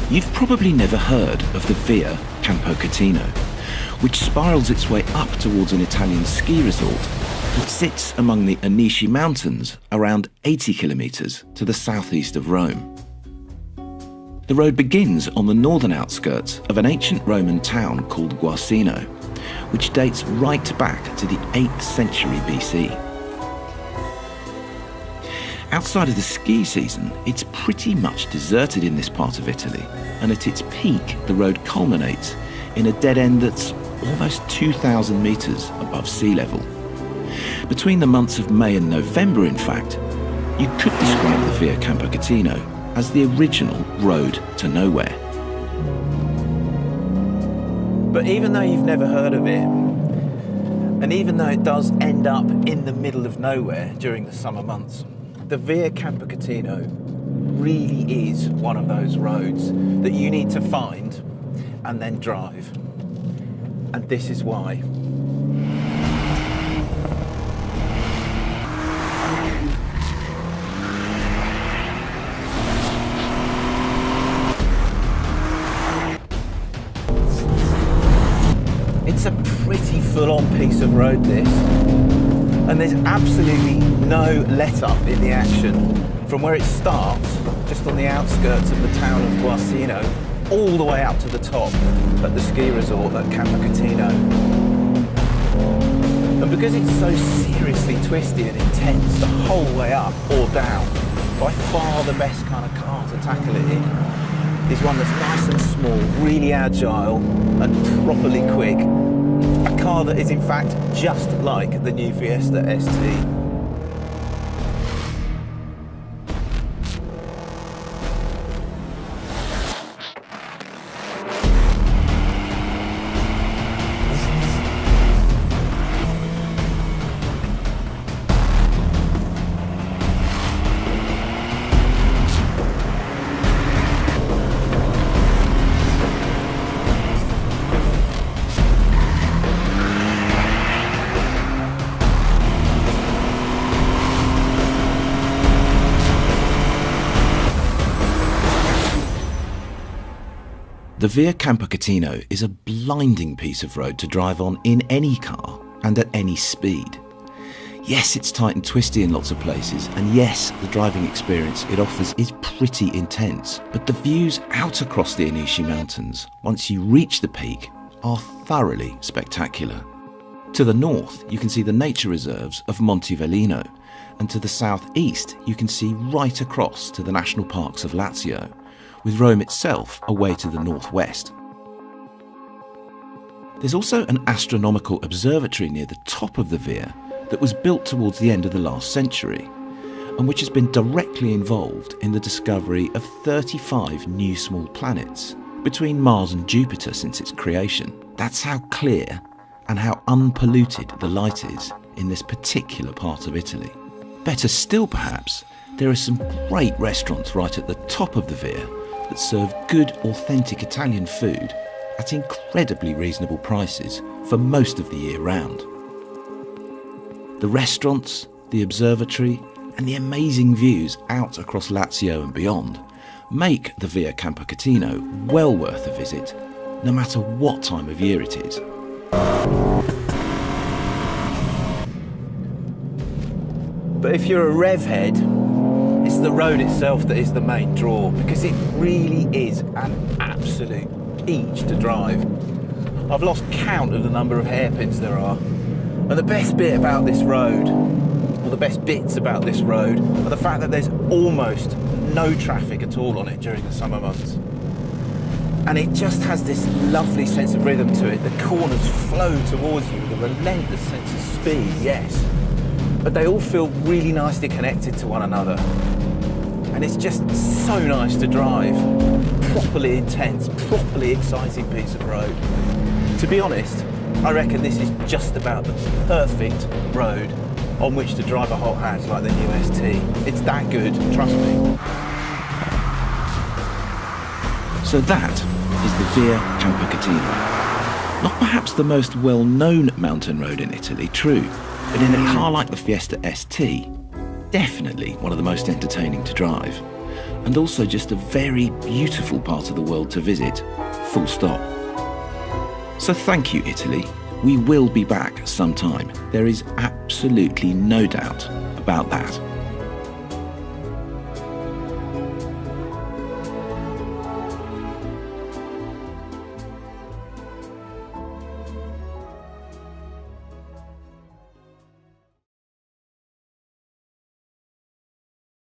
You've probably never heard of the Via Campocatino, which spirals its way up towards an Italian ski resort that sits among the Anici Mountains, around 80 kilometres to the southeast of Rome. The road begins on the northern outskirts of an ancient Roman town called Guarcino, which dates right back to the 8th century BC. Outside of the ski season, it's pretty much deserted in this part of Italy, and at its peak, the road culminates in a dead end that's almost 2,000 metres above sea level. Between the months of May and November, in fact, you could describe the Via Campocatino as the original road to nowhere. But even though you've never heard of it, and even though it does end up in the middle of nowhere during the summer months, the Via Campocatino really is one of those roads that you need to find and then drive. And this is why. It's a pretty full-on piece of road, this. And there's absolutely no let-up in the action from where it starts, just on the outskirts of the town of Guarcino, all the way up to the top at the ski resort at Campocatino. And because it's so seriously twisty and intense the whole way up or down, by far the best kind of car to tackle it in is one that's nice and small, really agile and properly quick. A car that is in fact just like the new Fiesta ST. The Via Campocatino is a blinding piece of road to drive on in any car and at any speed. Yes, it's tight and twisty in lots of places, and yes, the driving experience it offers is pretty intense, but the views out across the Anici Mountains, once you reach the peak, are thoroughly spectacular. To the north, you can see the nature reserves of Monte Velino, and to the southeast, you can see right across to the national parks of Lazio, with Rome itself away to the northwest. There's also an astronomical observatory near the top of the Via that was built towards the end of the last century, and which has been directly involved in the discovery of 35 new small planets between Mars and Jupiter since its creation. That's how clear and how unpolluted the light is in this particular part of Italy. Better still perhaps, there are some great restaurants right at the top of the Via that serve good, authentic Italian food at incredibly reasonable prices for most of the year round. The restaurants, the observatory, and the amazing views out across Lazio and beyond make the Via Campocatino well worth a visit, no matter what time of year it is. But if you're a rev head, it's the road itself that is the main draw, because it really is an absolute peach to drive. I've lost count of the number of hairpins there are. And the best bit about this road, or the best bits about this road, are the fact that there's almost no traffic at all on it during the summer months. And it just has this lovely sense of rhythm to it. The corners flow towards you with a relentless sense of speed, yes. But they all feel really nicely connected to one another. And it's just so nice to drive. Properly intense, properly exciting piece of road. To be honest, I reckon this is just about the perfect road on which to drive a hot hatch like the new ST. It's that good, trust me. So that is the Via Campocatino. Not perhaps the most well-known mountain road in Italy, true, but in a car like the Fiesta ST, definitely one of the most entertaining to drive, and also just a very beautiful part of the world to visit, full stop. So thank you, Italy. We will be back sometime. There is absolutely no doubt about that.